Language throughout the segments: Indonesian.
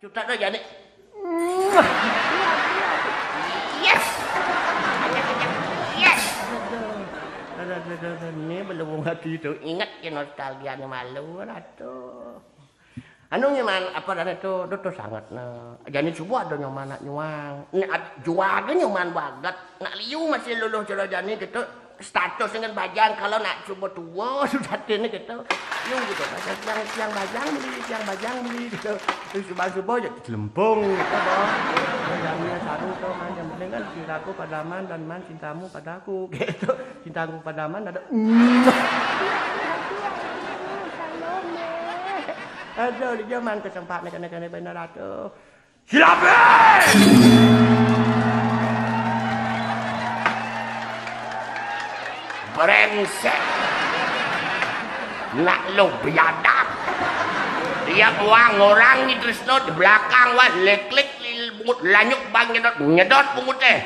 Cutak dah jadi. Yes. Yes. Ini belum hati itu. Ingat ya nostalgianya malu lah tuh. Anu nyaman apa dan itu sangat nah. Jadi coba ada nyaman nak nyuang. Ni juaga nyaman banget. Nak liu masih luluh cara jani gitu. Status dengan bajang kalau nak coba tua sudah ini gitu. Liu gitu. Yang bajang beli gitu. Terus coba jadi lempung gitu dong. Bajangnya saru tuh man. Yang penting kan cintaku pada man dan man cintamu padaku gitu. Cintaku pada man ada. Aduh, di zaman kesempatan kena benar atuh. Silakan! Brengsek. Nak lu biadab. Dia buang orang ni terus di belakang wah lek-lek bungut lanyuk bang nyedot bungut teh.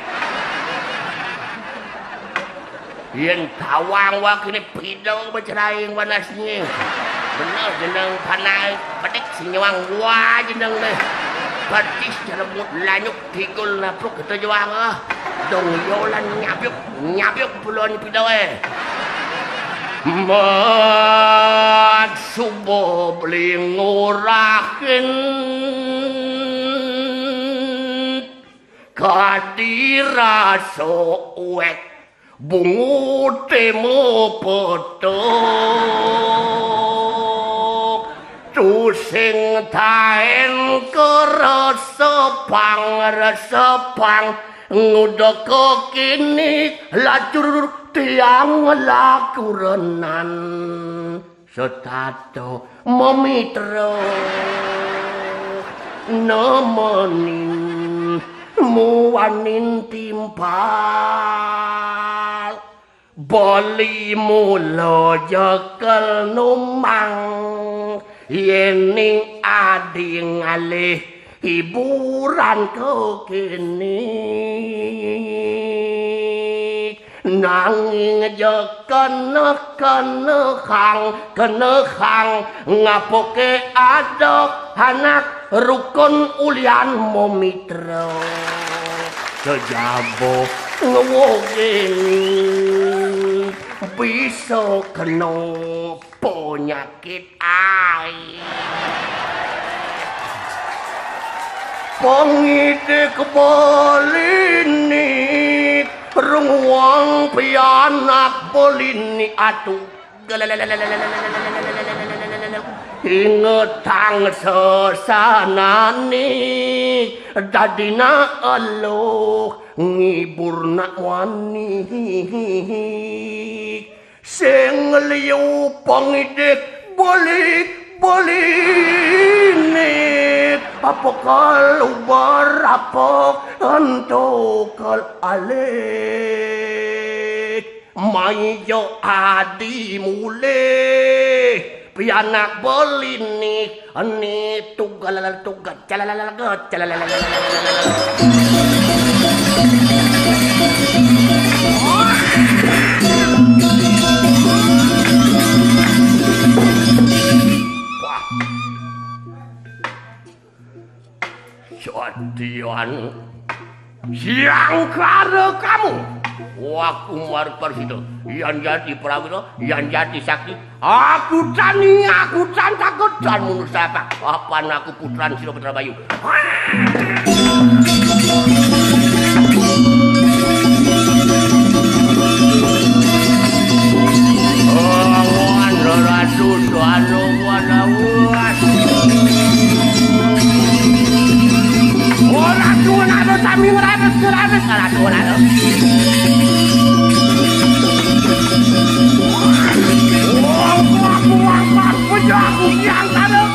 Yang tawang wah kini pidong bercerai wanasnya. Benar jeneng panai badik sinyawang wah jeneng deh. Batik cara bungut lanyuk tigul napruk kita juang dong yolan nyabyuk puluhan pidong mat subuh beli ngurahin kadira soek bungu temu petuk tusing taen resepang ngudok kini lacur tiang laku renan setato memitra nemenin muanin timpal boli mulo jekel numang yening ading alih hiburan kekini nanging kenekang ngapoke adok anak rukun ulian momitra sejabo ngewogeni bisa kena penyakit air pengide kebolini runguang pianak bolini atuh ingetang sesanani dadina eluh ngiburna wani sing liu pengide bolini apa kalau berapa untuk alik mayo adi mule pianak bolini ani tugal calalalaga Jadian siang kara kamu waku marpar situ yang jadi prawira yang jadi sakti aku can takut dan menurut siapa kapan aku putran Silo Putra Bayu kami ngerabet salah tuan aku yang ada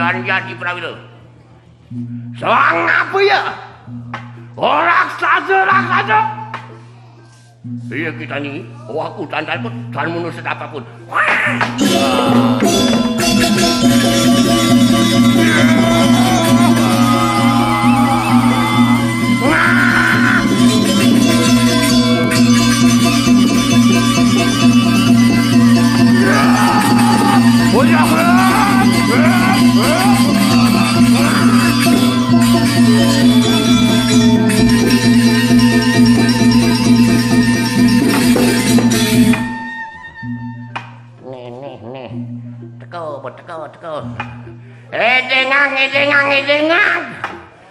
Janjati Prawira. Soang apa ya? Orang raksasa. Iya kita nih, aku tandalku dan menusuk apapun. Teko. Edengang.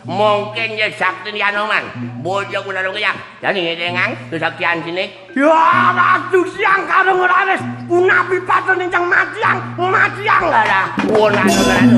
Mungkin ya sakti di Anoman. Bojo kula dong ya. Jadi edengang kesaktian sini. Ya ratu siang karo ngeranes. Punapi paton incang matiang enggak ada. Wona ratu.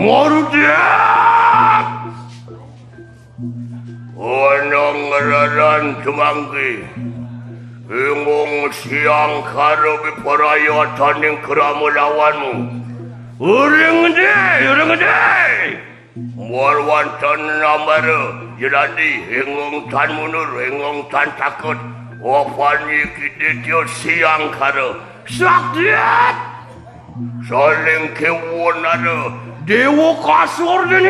Morudiak Onong ngeraran tumanggi Ingong siang karo biparayatan yang keramu lawanmu Uring gede Warwantan namara Jadi ingong tan munur Ingong tan takut Wafani kidityo siang karo Saktiat Saling kewonara Dewa kasur ini.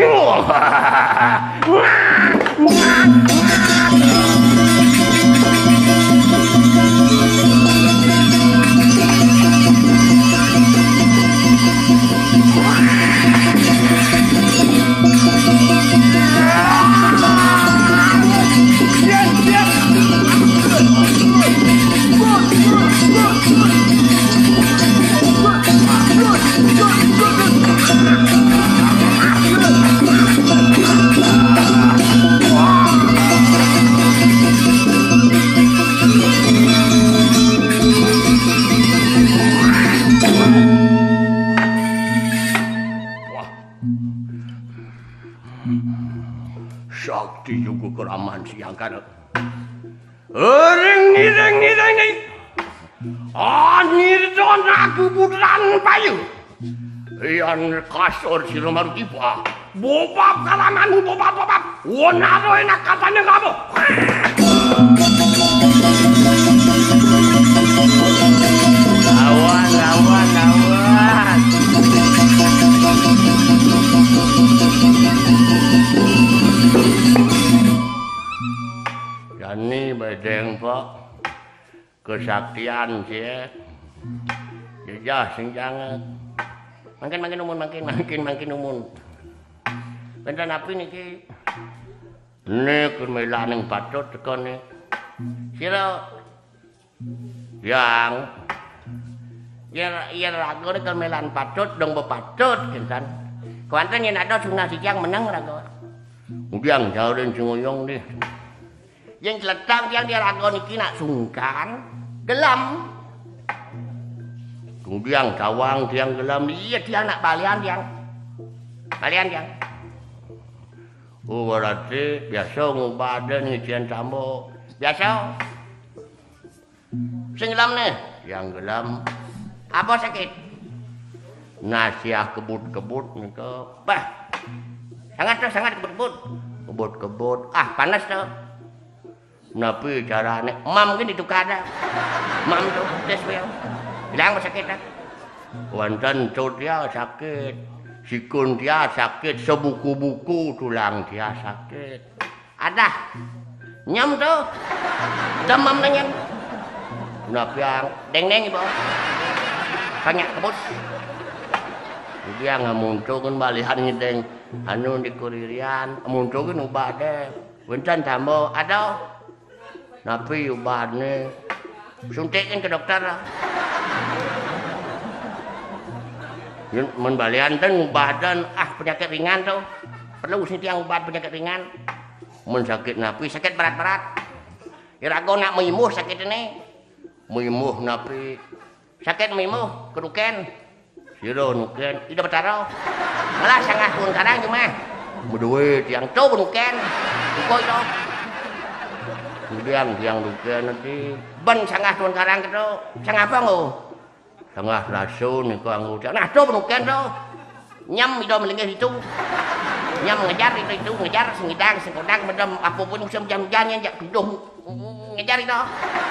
Sakti juga keraman siang kan. Ring. Anirjon aku putran payu. Yang kasur si Romaru tiba. Bobab kalamanmu bobab. Wonaro enak katanya kamu. Awan. Yani bedeng pak kesaktian sih jejah sing janget makin umun benten api niki kemelaning patut tekan nih sira yang rago nih kemelan patut dong bepatut kan kuanten yen ada sunah siang menang rago ubiang jauhin sunguyong nih yang celetang yang dia rago niki nak sungkan gelam kemudian cawang tiang gelam iya tiang nak balian tiang berarti biasa ngubadan ngician sambo biasa sing gelam nih yang gelam apa sakit nasiah kebut nika bah sangat kebut panas tuh napi carane mam kan itu kada mam tuh tes beliau bilang sakit dah wonten cut dia sakit sikun dia sakit sebuku-buku tulang dia sakit ada Nyam tuh. Demam na nyam. Napiang deng-deng ibu. Tanya kebus. Dia ngamunculkeun balihan ngideng anu di kuririan, munculkeun ubade. Beuncan tambo aduh. Napi ubadne suntikin ke dokter. Mun balian teh ngubadan penyakit ringan tuh. Perlu sih tiang ubad penyakit ringan. Mun sakit napi sakit berat-berat. Irago nak mimuh sakit ini. Mimuh napi sakit mimuh keruken. Siro nuken ida betaro. Malah sangah turun kadang cuma. Muduwe tiang tuh nuken. Ukoi itu. Kemudian tiang nuken nanti ben sangah turun kadang itu. Sangah apa ngau? Sangah rasun niku anggo. Nah tuh nuken tuh. Nyam itu melinggih itu. Nyam ngejar itu ngejar sengidang sengkodang medem apapun musim jam-jamnya jak gedung ngejar itu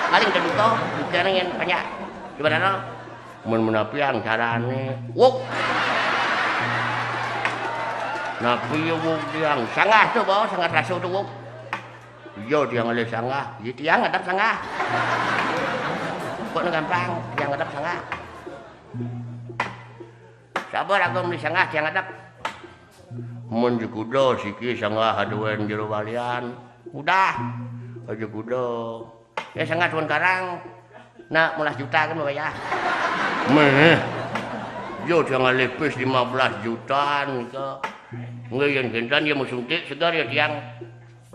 paling keduto bukan yang banyak gimana no mun menapiang carane wuk napi wuk tiang sangah tuh bawa sangat rasu tuh wuk iya tiang oleh sangah iya tiang ngadap sangah kok gampang tiang ngadap sangah sabar aku beli sangah tiang ngadap mun kudo siki sangah aduan jero balian udah aja kudo ya sangah tuan karang nak mulas juta kan bapak ya meh yo jangan lepes 15 jutaan ke nggak yang gendan ya musuntik segar ya tiang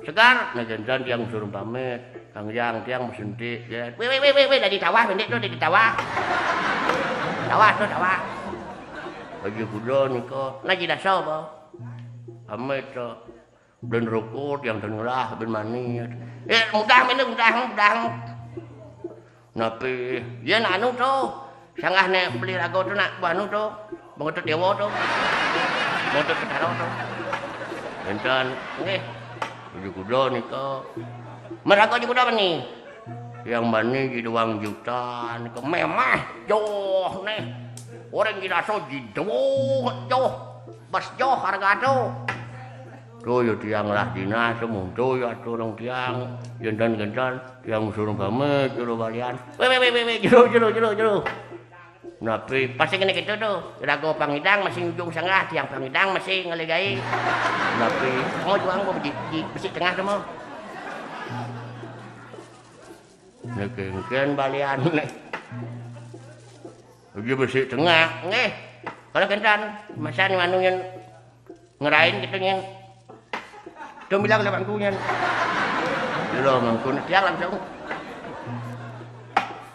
segar nah gendan tiang suruh pamit kang yang tiang musuntik ya weh dari tawah pendek tuh dari tawah aja kudo nih kok nah jidah sobo amit dan rukut yang tenulah ben mani mudah napi ya anu tuh sangah ne beli rago tuh nak banu tuh banget dewa tuh banget ketaro tuh enten nggih udah kudo nih kok merago juga apa nih yang mani di 2 juta nih kok memah joh nih orang kita so joh pas joh harga tuh tuh ya tiang lah dina semuntuh ya tuh orang tiang gendan tiang suruh pamit jero balian jero napi pasti kena gitu tuh rago pangidang masih ujung sangah tiang pangidang masih ngelegai napi mau juang mau di besi tengah tuh mau nekengken balian nih uji besi tengah nih kalau kencan masa nih manungin ngerain gitu nih dia bilang ke bangkunya dulu mangkun tiang langsung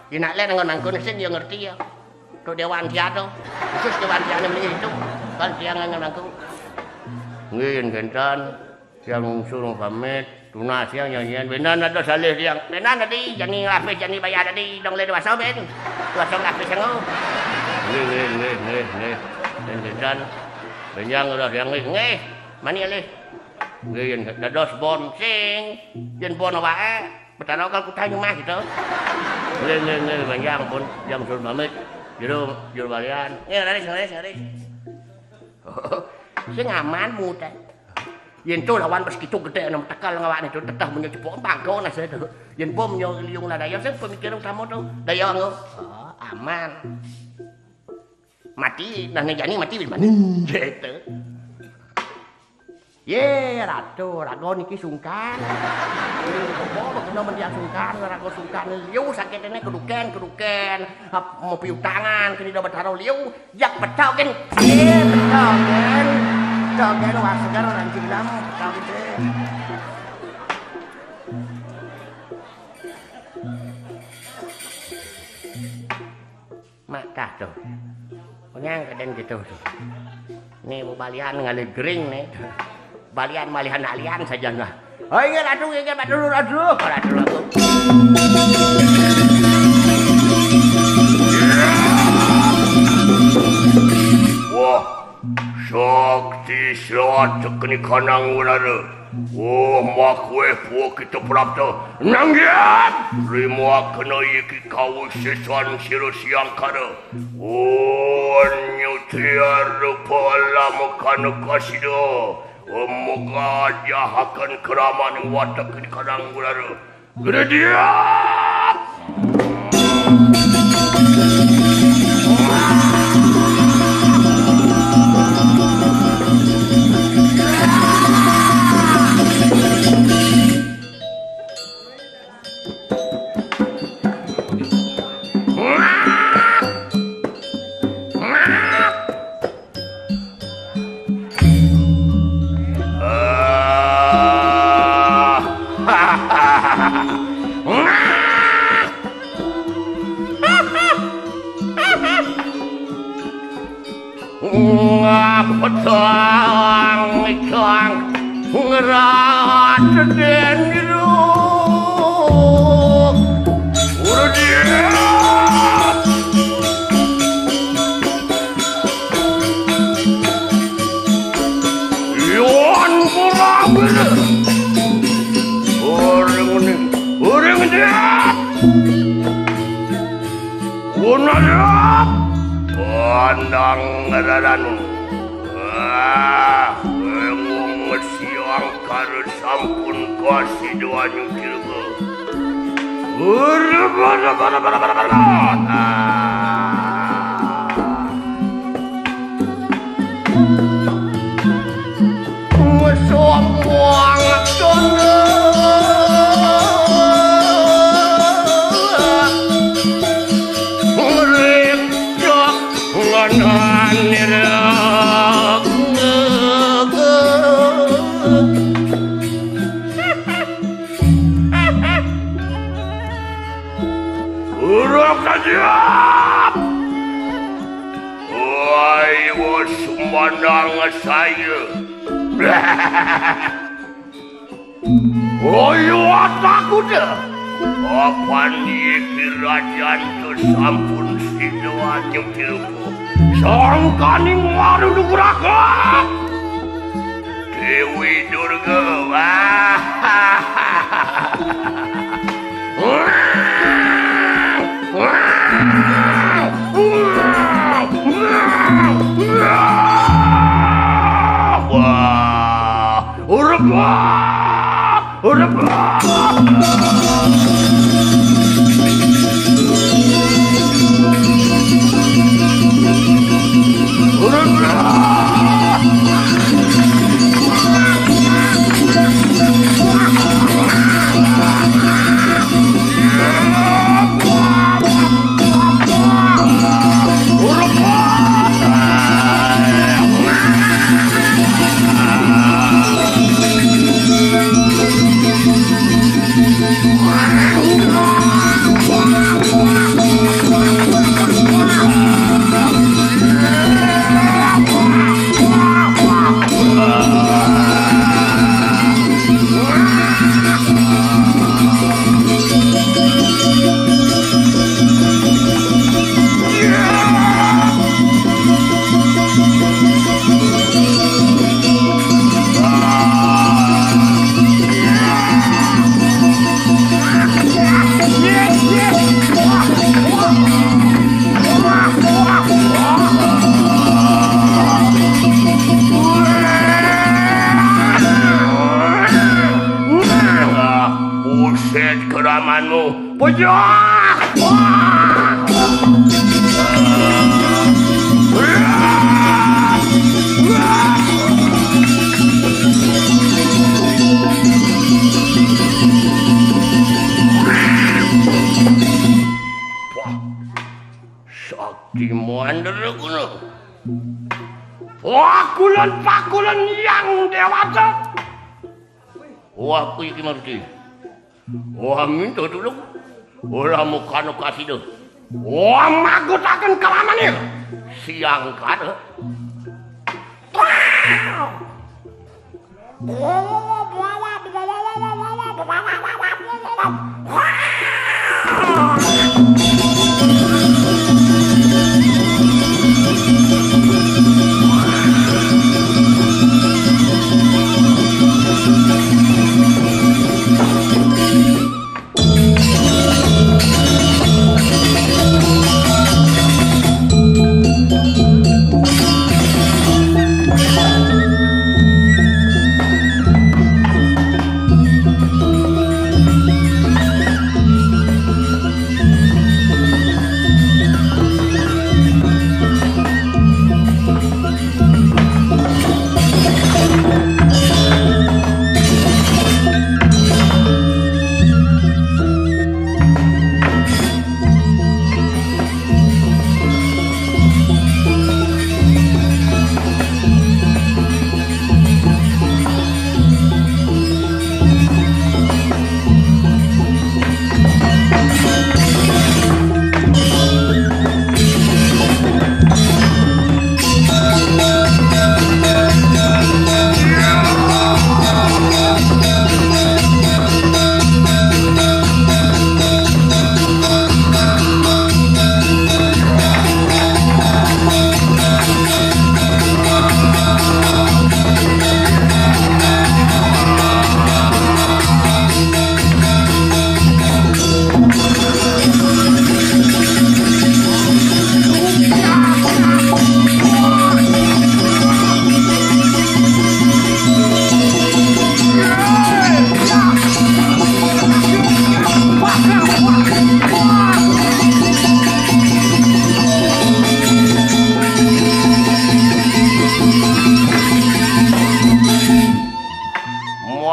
inak lain dengan mangkun sih dia ngerti ya tuh dewan tiado khusus dewan tiado beli itu kan tiang dengan mangkun ngin kencan yang suruh pamit tunas yang nyanyian benan ada salih tiang benan tadi jani lapis jani bayar tadi dong le 2 ben 2 lapis yang nih dan kencan benyang udah yang nih mani alih Gien dados bon sing yen bon wae betano kal kutanya mah gitu. Nge banyak pun jam suruh pamit jero balian. Laris. Sing aman muda. Yen to lawan pas kitu gede nang tekal ngawakne to tetah menyo jebok pangko nase to. Yen bom nyo liung la daya sing pemikiran utama to. Daya ngo. Aman. Mati nah jani mati di mana gitu. Ye rago niki sungkan. Kok kena mendiang sungkan rago sungkan liu sakit ini keduken mau piutangan kini dapat taruh liu jak pecaukin pecaukin wah segar anjing lam pecaukin deh mak dah tuh penyang kadang gitu tuh ini balian ngalih gering nih balian malihan alian saja nah. Oh iya aduh aku. Wah, sakti srat keni kanang urare. Oh, makwe po kita prapta. Nangyat! Rimo kena iki kawusesan siro siang kada. Oh, nyutiar rupa lamu kanu kasido. boga jahakeun keraman watak di kadang gulara. Gede dia. Petang ikang ngerat den itu udah dia yon kurang orang dia unadap pandang ngadadan Engung siang karo sampun kasih doa nyukil ke. Semua ngakona ngerekjak ngananira Siap. Wahai sumandang saya. Oyo takut dah. Apaan dia kerajaan tu sampun sidoan nyukilku. Sangkaning waru dukuraka. Dewi Durga. Keramanmu pojok. Sakti mandra kuno. Pakulan yang dewasa. Aku iki ngerti. Wah minta dulu. Ulah muka nu kasih deh. Wah magutakan kelamannya. Siang kada.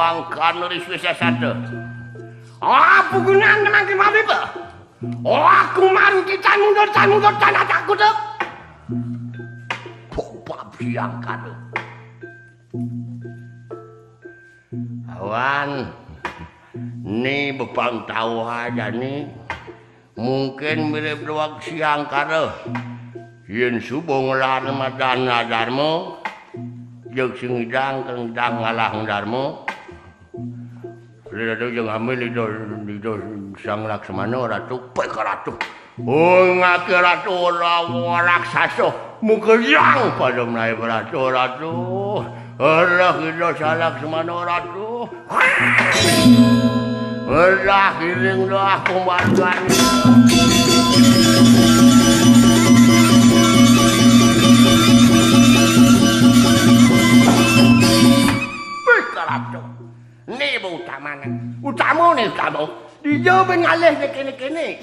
Wangkan riswis satu. Apa gunaan teman mati ba? Aku maru kita mundur tanah takut. Bapak biangkan. Awan, ni bepang tahu aja nih. Mungkin mirip doang siang karo. Yen subuh ngelar madan adarmu. Jeung sing idang ngalah ngarmu. Rada jeung amil itu sang Laksmana ratu pek ratu. Oh ngake ratu raksasa mukeyang pada menaik ratu. Allah kita salah Laksmana ratu. Allah kiring doa kumbantuan. Ini utama nih utama. Dijawabin ngalih kene-kene.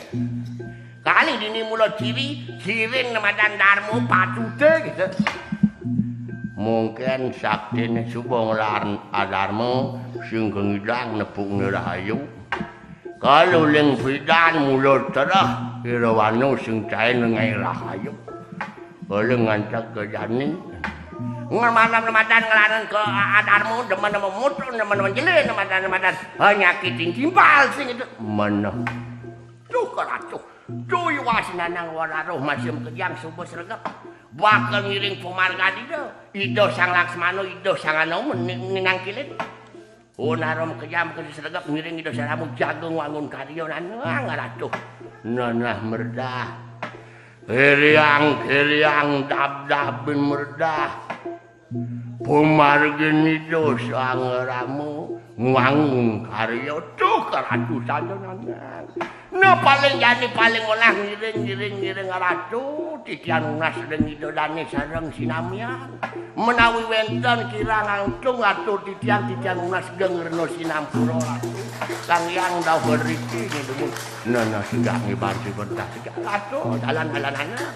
Kali dini mula sirin nemadan darmu patute gitu. Mungkin sakti subong laran adarmu sing ngidang nepuk rahayu. Kalau leng pidan mulut terah irawano sing cair ngai rahayu. Kalau ngancak ke jani Ngamadan ngelaran ke adarmu demen-demen mutu, demen-demen jelek, nemadan nyakitin timpal sing itu. Mana? Tuh keratuh. Tuh wasinanang wararuh masih kejang subuh sergap. Bakal ngiring pumargadi do. Ido sang Laksmana, ido sang Anomu ninangkilin. Narom kejam ke sergap ngiring ido saramu jagung wangun karyo ngaratuh. Nanah merdah. Keriang dab-dabin merdah. Pumargin itu sangeramu ngwangun karyo tuh keratu saja nanang. Nah paling jadi paling olah ngiring ratu titian unas dan idodane sareng sinamian. Menawi wenten kira ngangtung atur titian unas gengerno sinampura ratu. Kang yang dah beriki ngidemu. Nah sudah ngibantu bertas segala ratu jalan-jalanannya.